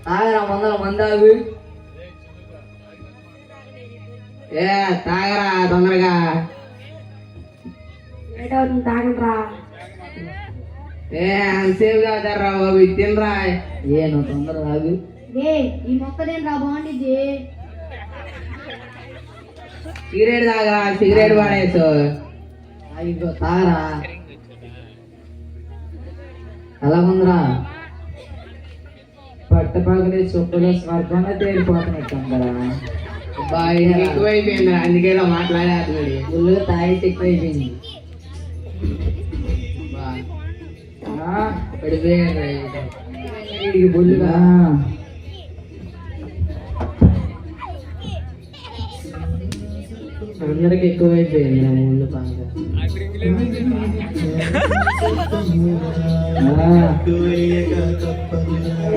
తాగరా ముందర మందాగు. ఏ తాగరా తొందరగా. లేట్ అవుతుంది, తాగండిరా. ఏ అంతసేపు తాగుతారా బాబు, ఇది తినరా. ఏ నువ్వు తొందర తాగు. రే ఈ మొక్క తినరా, బాగుండిద్ది. సిగరెట్ తాగరా, సిగరెట్ పడేసు. ఇదిగో తాగరా. ఎలాగుందిరా. పట్టపగలే చుట్టూలో స్వర్గంలో తేలిపోతున్నట్టు ఉందరా. బాగా ఎక్కువైపోయిందిరా, అందుకే ఇలా మాట్లాడేస్తున్నాడు. ఫుల్గా తాగేసి ఎక్కువైపోయింది. ఆ, పడిపోయాడు వీడికి బొల్లుగా. అందరికి ఎక్కువైపోయింది నా ముందు బాగా.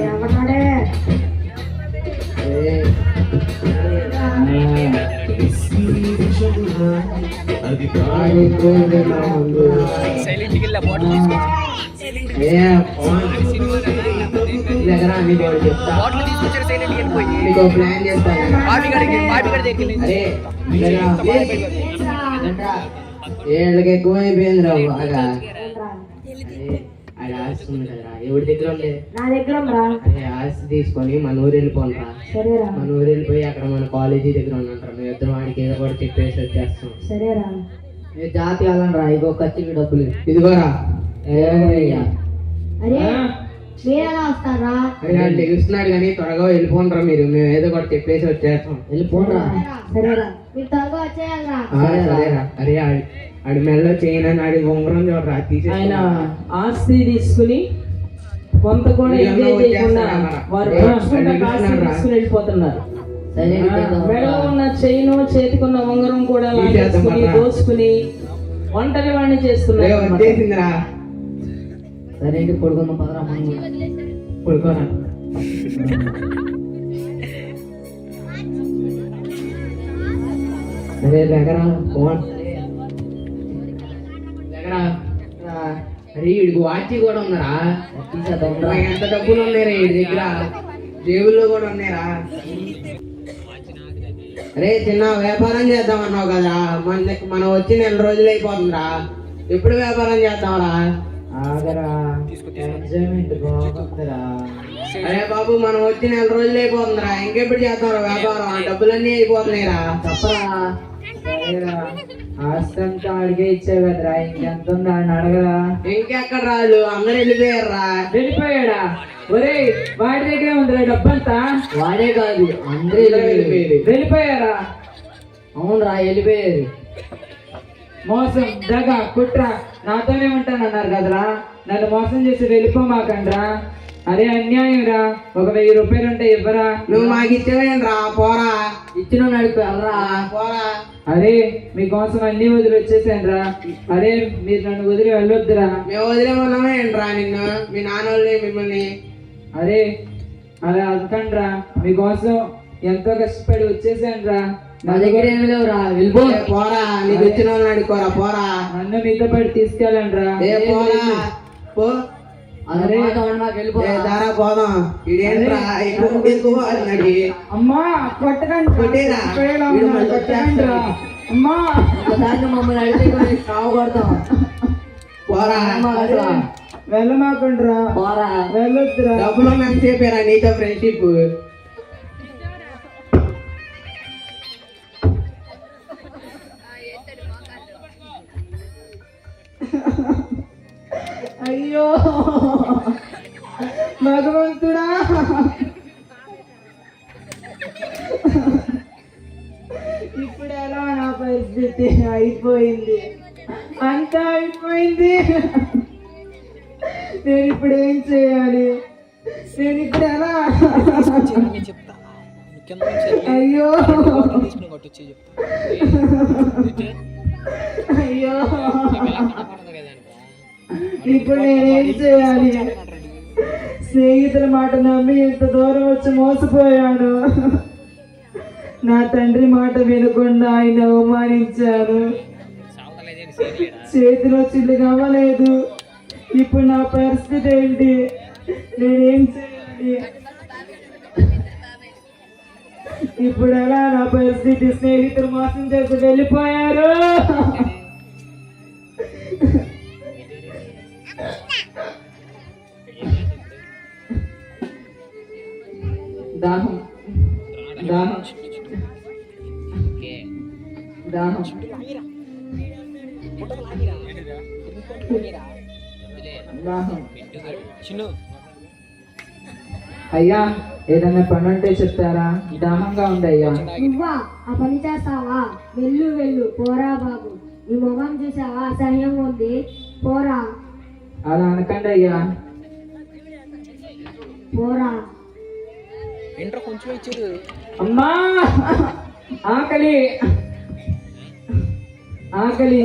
ఎవరాడే ఏ, బాగా ఎక్కువైపోయింది నా ముందు. సైలెంట్కి వెళ్ళి ఆ బాటిల్ తీసుకొచ్చి ఏ, దగ్గర అన్ని బాగా చెప్తా. బాటిల్ తీసుకొచ్చారు. సైలెంట్కి వెళ్ళిపోయి నీకు ప్లాన్ చేస్తాను. బాబీ గడి దగ్గరికి వెళ్ళి అరే ఏళ్ళకి ఎక్కువైపోయింది రా బాగా. అది ఆస్తి ఉంది కదరా, ఎవరి దగ్గర ఉండే. నా దగ్గర రా. అదే ఆస్తి తీసుకొని మన ఊరు వెళ్ళిపోనరా. సరేరా. మన ఊరు వెళ్ళిపోయి అక్కడ మన కాలేజీ దగ్గర ఉన్నంటారు, మేము ఇద్దరు వాడికి ఏదో కూడా చెప్పేసి వచ్చేస్తాం. సరేరా. నేను జాతి వెళ్ళను రా. ఇగో ఖర్చుకి డబ్బులు. ఇదిగోరా. ఏమయ్యా. అరే మీరెలా వస్తారా? అది వాళ్ళు తెలుస్తున్నాడు కానీ త్వరగా వెళ్ళిపోనరా మీరు, మేము ఏదో కూడా చెప్పేసి వచ్చేస్తాం. వెళ్ళిపోనరా. సరేరా, మీరు త్వరగా వచ్చేయాలరా. సరేరా. అరే ఆడి మెల్లో చేయనని ఆడి ఉంగరం చూడరా ఆయన తీసేసి. ఆస్తి తీసుకుని కొంత కూడా ఎంజాయ్ చేయకుండా వారు పంచుకుంటా ఆస్తి తీసుకుని వెళ్ళిపోతున్నారు. మెడలో ఉన్న చైను చేతికున్న ఉంగరం కూడా లాగేసుకుని దోచుకుని ఒంటరి వాడిని చేస్తున్నారు అన్నమాట. వచ్చేసిందిరా. సరే ఇంటి పడుకుందాం పదరా. పడుకోరా. అరే దగ్గరా ఫోన్ దగ్గరా. అరే వీడికి వాచి కూడా ఉందరా. ఎంత డబ్బులు ఉన్నాయిరా వీడి దగ్గర, జేబుల్లో కూడా ఉన్నాయిరా. అరే చిన్న వ్యాపారం చేద్దాం అన్నావు కదా, మనం వచ్చి 4 రోజులు అయిపోతుందిరా. ఎప్పుడు వ్యాపారం చేద్దాంరా? ఆగరా, ఎంజాయ్మెంట్ బాగుందిరా. అరే బాబు మనం వచ్చి 4 రోజులు అయిపోతుందిరా, ఇంకెప్పుడు చేద్దాం వ్యాపారం, ఆ డబ్బులన్నీ అయిపోతున్నాయిరా. తప్పరా సరేరా ఆస్తి అంతా అడిగే ఇచ్చావు కదరా ఇంకెంత ఉందా అని అడగరా ఇంకెక్కడ రాళ్ళు అందరూ వెళ్ళిపోయారా. వెళ్ళిపోయాడా? ఒరే వాడి దగ్గరే ఉందిరా డబ్బంతా. వాడే కాదు అందరూ వెళ్ళిపోయారు. వెళ్ళిపోయారా? అవునరా వెళ్ళిపోయారు. మోసం, దగ, కుట్ర నాతోనే ఉంటానన్నారు కదరా, నన్ను మోసం చేసి వెళ్ళిపోమాకండ్రా. అరే అన్యాయం రా, ఒక 1000 రూపాయలు ఉంటే ఇవ్వరా? నువ్వు మాకు ఇచ్చేవేంట్రా, పోరా ఇచ్చిన నడిపోయారా పోరా. అరే మీకోసం అన్ని వదిలి వచ్చేసాను రా. అరే మీరు నన్ను వదిలి వెళ్ళొద్దురా. మేము వదిలేమన్నామే ఏంట్రా నిన్ను, మీ నాన్నోళ్ళని మిమ్మల్ని. అరే అలా అనకండ్రా, మీకోసం ఎంతో కష్టపడి వచ్చేసాను రా. నా దగ్గర ఏమి లేవురా వెళ్ళిపో. ఏ పోరా, నీకు వచ్చిన వాళ్ళని అడుకోరా, పోరా. నన్ను మీతో పాటు తీసుకెళ్ళండి రా. ఏ పోరా పో. అదే మాకు వెళ్ళిపో. ఏ దారా పోదాం. ఇదేంట్రా ఎక్కువ అన్నాడు. అమ్మా కొట్టకండి, కొట్టేరా. కొట్టేలా వీడు ఉన్నారు, మళ్ళీ కొట్టకండి రా. వచ్చేస్తాడు. అమ్మా ఒకసారి మమ్మల్ని అడిగితే సాగు కొడతాం. పోరా. అసలు వెళ్ళమాకండ్రా, పోరా. వెళ్ళొద్దురా. డబ్బులు నన్ను చెప్పారా నీతో ఫ్రెండ్షిప్. అయ్యో భగవంతుడా, ఇప్పుడు ఎలా నా పరిస్థితి? అయిపోయింది, అంతా అయిపోయింది. నేను ఇప్పుడు ఏం చేయాలి? నేను ఇప్పుడు ఎలా? చెప్తా కింద నుంచి అయ్యో తీసుకుని కొట్టొచ్చి చెప్తా. అయ్యో కనపడదు కదండి. ఇప్పుడు నేనేం చేయాలి? స్నేహితుల మాట నమ్మి ఇంత దూరం వచ్చి మోసపోయాను. నా తండ్రి మాట వినకుండా ఆయన అవమానించాను. చేతిలో చిల్లు కావలేదు. ఇప్పుడు నా పరిస్థితి ఏంటి? నేనేం చేయాలి? ఇప్పుడు ఎలా నా పరిస్థితి? స్నేహితులు మోసం చేసి వెళ్ళిపోయారు. దాహం దాహం దాహం. దాహం. చిన్ను అయ్యా ఏదైనా పని ఉంటే చెప్తారా? దాహంగా ఉంది అయ్యా. నువ్వా ఆ పని చేస్తావా? వెళ్ళు వెళ్ళు, పోరా బాబు. నీ మొహం చూసావా, అసహ్యంగా ఉంది, పోరా అలా అనకండి అయ్యా. పోరా. ఇంటర్ కొంచెం ఇచ్చారు. అమ్మా ఆకలి ఆకలి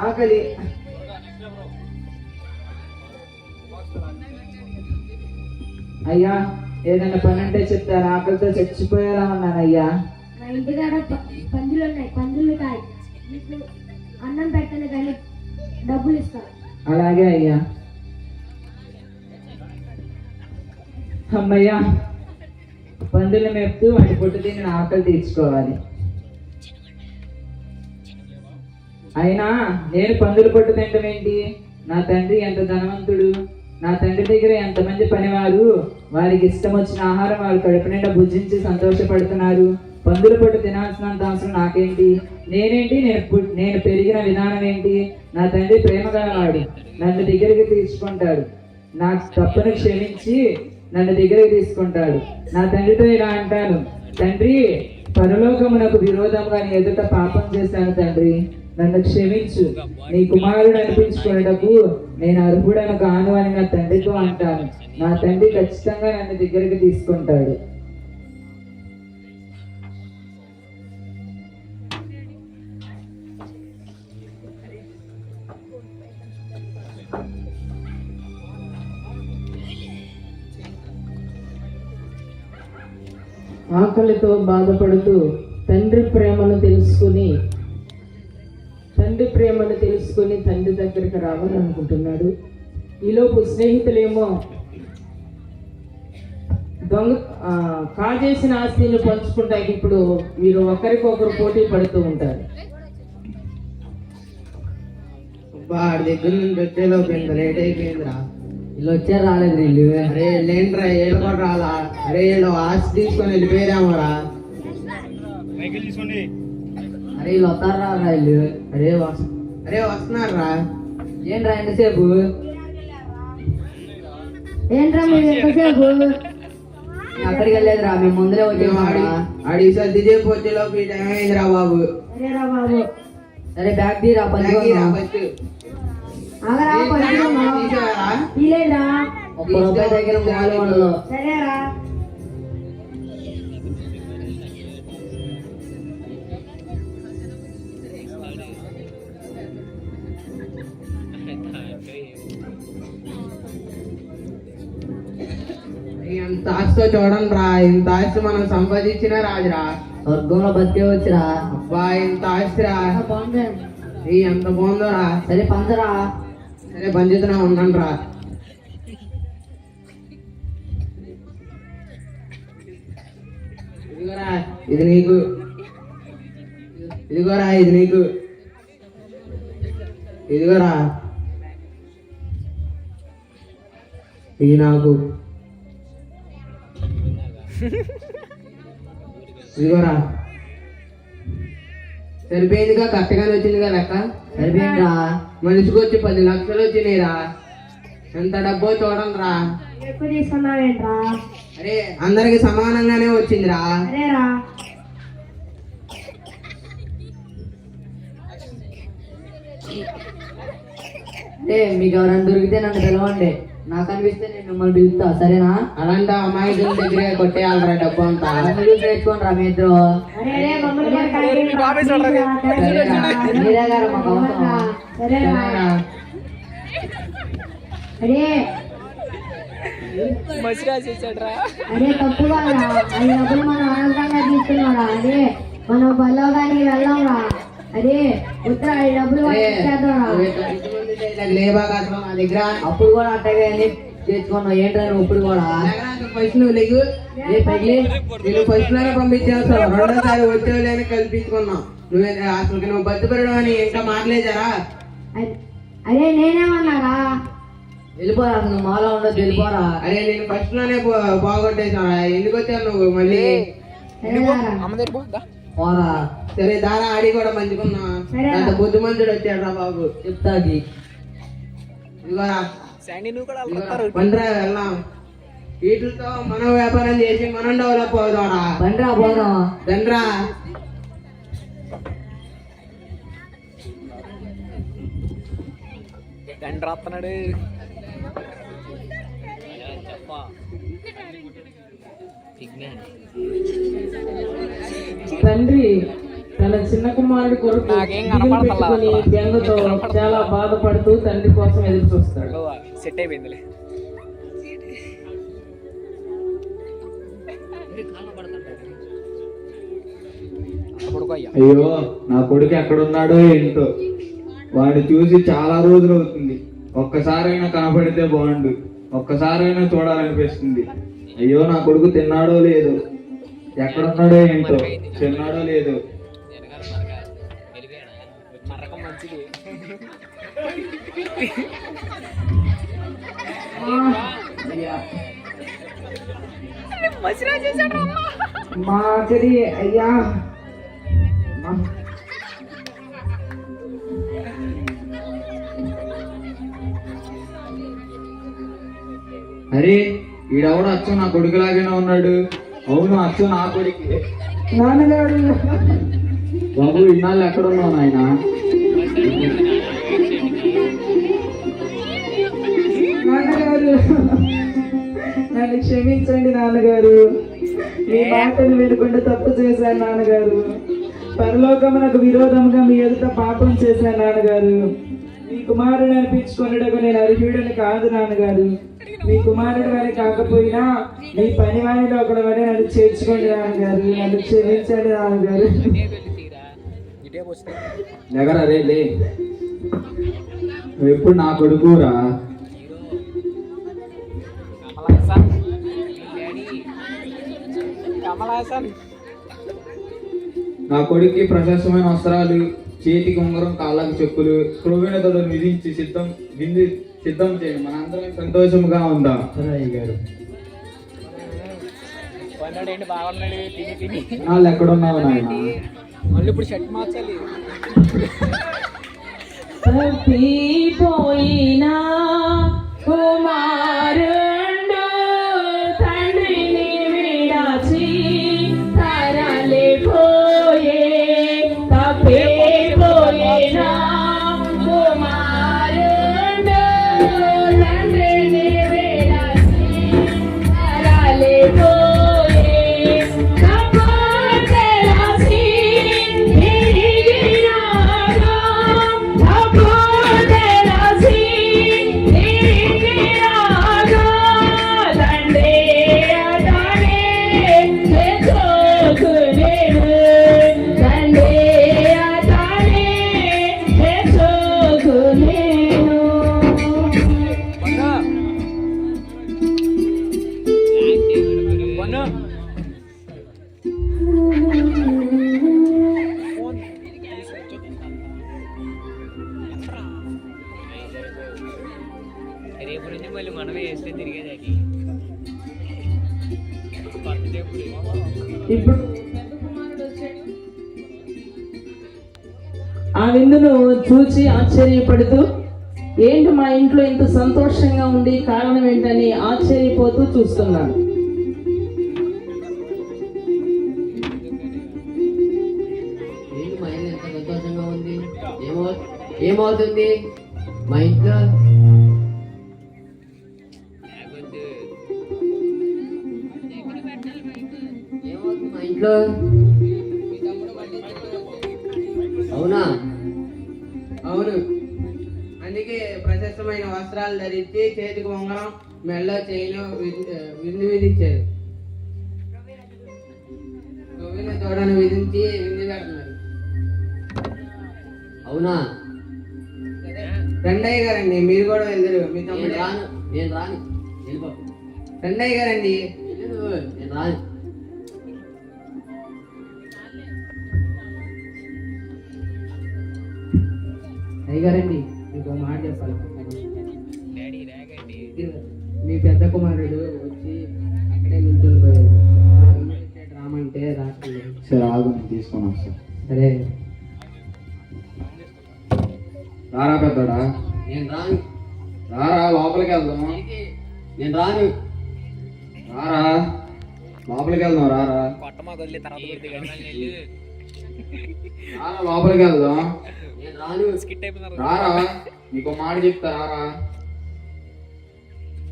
ఆకలి. అయ్యా ఏదైనా పని అంటే చెప్తారా? ఆకలితో చచ్చిపోయేలా ఉన్నానయ్యా. మా ఇంటికాడ పందులు ఉన్నాయి, పందులు కాయ. నీకు అన్నం పెట్టను కానీ డబ్బులు ఇస్తా. అలాగే అయ్యా. అమ్మయ్యా పందులు మేపుతూ వాటి పొట్టు తిని నా ఆకలి తీర్చుకోవాలి. అయినా నేను పందులు పొట్టు తింటం ఏంటి? నా తండ్రి ఎంత ధనవంతుడు, నా తండ్రి దగ్గర ఎంతమంది పనివారు, వారికి ఇష్టం వచ్చిన ఆహారం వారు కడుపు నిండా భుజించి సంతోషపడుతున్నారు. పందుల పొట్టు తినాల్సినంత అవసరం నాకేంటి? నేనేంటి? నేను పెరిగిన విధానం ఏంటి? నా తండ్రి ప్రేమ గలవాడు, నన్ను దగ్గరికి తీసుకుంటాడు. నా తప్పును క్షమించి నన్ను దగ్గరికి తీసుకుంటాడు. నా తండ్రితో ఇలా అంటాను, తండ్రి పరలోకమునకు విరోధంగా నీ ఎదుట పాపం చేశాను తండ్రి, నన్ను క్షమించు. నీ కుమారుడు అనిపించుకునేటకు నేను అర్హుడను కాను అని నా తండ్రితో అంటాను. నా తండ్రి ఖచ్చితంగా నన్ను దగ్గరికి తీసుకుంటాడు. ఆకలితో బాధపడుతూ తండ్రి ప్రేమను తెలుసుకుని తండ్రి దగ్గరికి రావాలనుకుంటున్నాడు. ఈలోపు స్నేహితులేమో కాజేసిన ఆస్తిని పంచుకుంటాకి ఇప్పుడు వీరు ఒకరికొకరు పోటీ పడుతూ ఉంటారు. వాడి దగ్గర నుంచి వచ్చేలోపు ఇంత లేట్ అయిపోయిందిరా. వీళ్ళు వచ్చారు రాలేదు వీళ్ళు. అరే లేంట్రా, ఏళ్ళు కూడా రాలా. అరే వీళ్ళు ఆస్తి తీసుకొని వెళ్ళిపోయారేమోరా. అరే వీళ్ళు వస్తారు రా వీళ్ళు. అరే వస్తున్నారా? ఏంట్రా ఎంతసేపు? ఏంట్రా మీరు ఎంతసేపు? అక్కడికి వెళ్ళలేదురా, మేము ముందరే వచ్చేసారా. ఆడి సర్ది చెప్పి వచ్చేలోపు ఈ టైం అయిందిరా బాబు. సరేరా బాబు. సరే బ్యాగ్ తీరా తీరా ఫస్ట్. ఆగరా పంచుకున్నా. తీసేవారా? తీలేదురా. ₹1 దగ్గర మాలు ఉండదు. సరేరా. ఎంత ఆస్తో చూడండి రా. ఇంత ఆస్తి మనం సంపాదించినా రాజురా. స్వర్గంలో బతికే వచ్చిరా. అబ్బా ఇంత ఆస్తిరా. బాగుంది. ఎంత బాగుందోరా. సరే పంచరా. సరే పంచుతున్నా ఉండండి రా. ఇదిగోరా ఇది నీకు. ఇదిగోరా ఇది నీకు. ఇదిగోరా ఇది నాకు. ఇదిగోరా. సరిపోయిందిగా, కరెక్ట్గానే వచ్చిందిగా లెక్క. సరిపోయిందిరా. మనిషికి వచ్చి 10 లక్షలు వచ్చినాయిరా. ఎంత డబ్బో చూడండి రా. ఎక్కువ తీసుకున్నావేంట్రా? అరే అందరికి సమానంగానే వచ్చిందిరా. సరేరా. అంటే మీకు ఎవరైనా దొరికితే నన్ను పిలవండి. నాకు అనిపిస్తే నేను మిమ్మల్ని పిలుస్తా, సరేనా? అలాంటి అమాయకుల దగ్గరే కొట్టేయాలరా డబ్బు అంతా. తెచ్చుకోండి రా మీ ఇద్దరు. అరే అరే మమ్మల్ని కూడా కనిపించరా? మీరే గారు మాకు అవసరం. సరేరా. అరే అరే తప్పు కాదురా. అది డబ్బులు మనం ఆనందంగా తీసుకున్నారా? అరే మనం బల్లోగానికి వెళ్దాంరా. అరే ఉత్తర ఈ డబ్బులు ఇచ్చేద్దాంరా. లేబాగా అసలు నా దగ్గర అప్పుడు కూడా అట్టగా అన్ని తెచ్చుకున్నావు. ఏంట్రా నువ్వు ఇప్పుడు కూడా? ఫస్ట్ నువ్వు లేకు. ఏ పగిలి నేను ఫస్ట్ లోనే పంపించేస్తావు. రెండోసారి వచ్చేవాళ్ళని కల్పించుకున్నావు. నువ్వు బతుపడడం అని ఇంకా మాట్లాడారా? అరే నేనేమన్నారా? వెళ్ళిపోరా, నువ్వు మాలో ఉండదు, వెళ్ళిపోరా. అరే నేను ఫస్ట్ లోనే బాగొట్టేసారా. ఎందుకు వచ్చావు నువ్వు మళ్ళీ? పోరా. సరే దారా ఆడి కూడా మంచుకున్నా. అంత బుద్ధిమంతుడు వచ్చాడు రా బాబు. చెప్తాది. ఇదిగోరా పండ్రా వెళ్దాం. వీటితో మనం వ్యాపారం చేసి మనం డెవలప్ అవుతారా. బండ్రా పోదాం. దండ్రా. రాస్తున్నాడు. తండ్రి తన చిన్న కుమారుడి కొరకు దిగులు పెట్టుకొని బెంగతో చాలా బాధపడుతూ తండ్రి కోసం ఎదురు చూస్తాడు. సెట్ అయిపోయిందిలే. అయ్యో నా కొడుకు ఎక్కడున్నాడో ఏంటో. వాడిని చూసి చాలా రోజులు అవుతుంది. ఒక్కసారైనా కనపడితే బాగుండు. ఒక్కసారైనా చూడాలనిపిస్తుంది. అయ్యో నా కొడుకు తిన్నాడో లేదో, ఎక్కడున్నాడో ఏంటో, తిన్నాడో లేదో. మా ఆఖరి అయ్యా. అరే ఈడెవడు అచ్చు నా కొడుకులాగానే ఉన్నాడు. అవును అచ్చు నా కొడుకు. నాన్నగారు బాబు ఇన్నాళ్ళు ఎక్కడున్నావు నాయన? నాన్నగారు నన్ను క్షమించండి నాన్నగారు. మీ మాటలు వినకుండా తప్పు చేశాను నాన్నగారు. పరలోకమునకు విరోధంగా మీ ఎదుట పాపం చేశాను నాన్నగారు. మీ కుమారుడు అనిపించుకున్నట్టుగా నేను అర్హుడని కాదు నాన్నగారు. మీ కుమారుడు వారి కాకపోయినా మీ పని వారిలో ఒకటి వరే నన్ను చేర్చుకోండి నాన్నగారు. నన్ను క్షమించండి నాన్నగారు. దగ్గర రే లే. నువ్వు ఎప్పుడు నా కొడుకురా. నా కొడుక్కి ప్రశస్తమైన వస్త్రాలు, చేతికి ఉంగరం, కాళ్ళకు చెప్పులు, క్రొవ్విన తొడను విధించి సిద్ధం చేయండి. మనందరం సంతోషంగా ఉందా? గారు పన్నాడేంటి బాగున్నాడు తిని తిని వాళ్ళు ఎక్కడున్నావు నాయన? మళ్ళీ ఇప్పుడు షర్ట్ మార్చాలి. తప్పిపోయినా కుమారుండు తండ్రిని విడచి తరలి పోయే. తప్పిపోయినా కుమారుండు తండ్రిని విడచి తరలి పోయే. తప్పు తెలిసి తిరిగినాడు. తప్పు తెలిసి తిరిగినాడు. తండ్రి అతనే తెచ్చుకునేను. తండ్రి అతనే తెచ్చుకునేను. పన్ను రేపు నుంచి మళ్ళీ మనమే వేస్తే తిరిగేదానికి ఇప్పుడు ఆ విందును చూచి ఆశ్చర్యపడుతూ, ఏంటి మా ఇంట్లో ఇంత సంతోషంగా ఉంది, కారణం ఏంటని ఆశ్చర్యపోతూ చూస్తున్నాడు. ఏంటి మా ఇల్లు ఎంత సంతోషంగా ఉంది? ఏమవుతుంది మా ఇంట్లో? ఏమవుతుంది మా ఇంట్లో? అవునా? అవును, అందుకే ప్రశస్తమైన వస్త్రాలు ధరించి చేతికి ఉంగరం, మెడలో చైను విందు విధించారు. క్రొవ్విన తోడను విధించి విందు పెడుతున్నారు. అవునా? రెండయ్య గారండి, మీరు కూడా వెళ్తారు. మీ నేను తమ్ముడు రాను, నేను రాను. వెళ్ళిపో. రెండయ్య గారండి. వెళ్ళు, నేను రాను. అయ్యగారండి, మీకు ఒక మాట చెప్పాలి. డాడీ రాగండి. మీ పెద్ద కుమారుడు వచ్చి అక్కడే నిల్చుని పోయాడు. రామంటే రాకండి. సరే ఆగు, నేను తీసుకొని వస్తాను. సరే రారా పెద్దోడా, నేను రాను. రారా లోపలికి వెళ్దాం. నేను రాను. రారా లోపలికి వెళ్దాం. రారా కొట్టమా వదిలే తర్వాత కొద్ది కానీ రారా లోపలికి వెళ్దాం. నేను రాను. స్కిట్ అయిపోతున్నారు. రారా నీకు మాట చెప్తా. రారా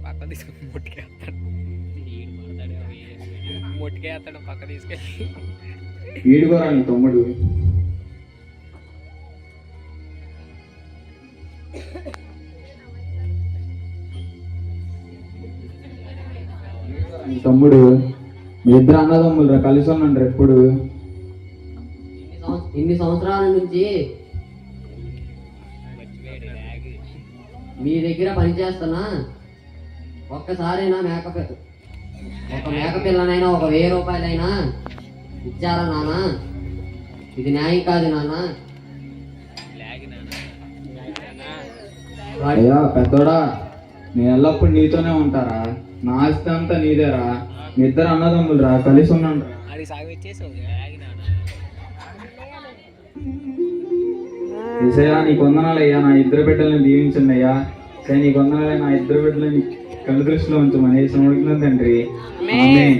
పక్క తీసుకొని మొట్టికేస్తాడు. మొట్టికేస్తాడు పక్క తీసుకెళ్ళి. వీడుకోరా నీ తమ్ముడు. నీ తమ్ముడు మీ ఇద్దరు అన్నదమ్ములు కలిసి ఉన్నాడు ఎప్పుడు. ఇన్ని సంవత్సరాల నుంచి మీ దగ్గర పనిచేస్తున్నా, ఒక్కసారైనా ఒక మేక పిల్లనైనా ఒక 1000 రూపాయలైనా ఇచ్చారా నాన్న? ఇది న్యాయం కాదు నాన్న. అయ్యా పెద్దోడా, నేను ఎల్లప్పుడు నీతోనే ఉంటారా. నా ఆస్తి అంతా నీదేరా. మీ ఇద్దరు అన్నదమ్ములు రా, కలిసి ఉన్నాను. అది సాగు ఇచ్చేసావు. ఏసయ్యా నీకు వందనాలు అయ్యా, నా ఇద్దరు బిడ్డలను దీవించండి అయ్యా. సరే నీకు వందనాలు, నా ఇద్దరు బిడ్డలని కళ్ళు దృష్టిలో ఉంచమని సమర్థిస్తున్నాను తండ్రి. ఆమేన్.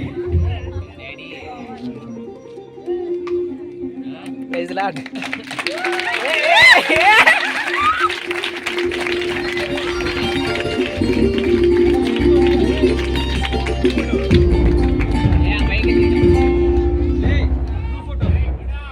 Praise lord.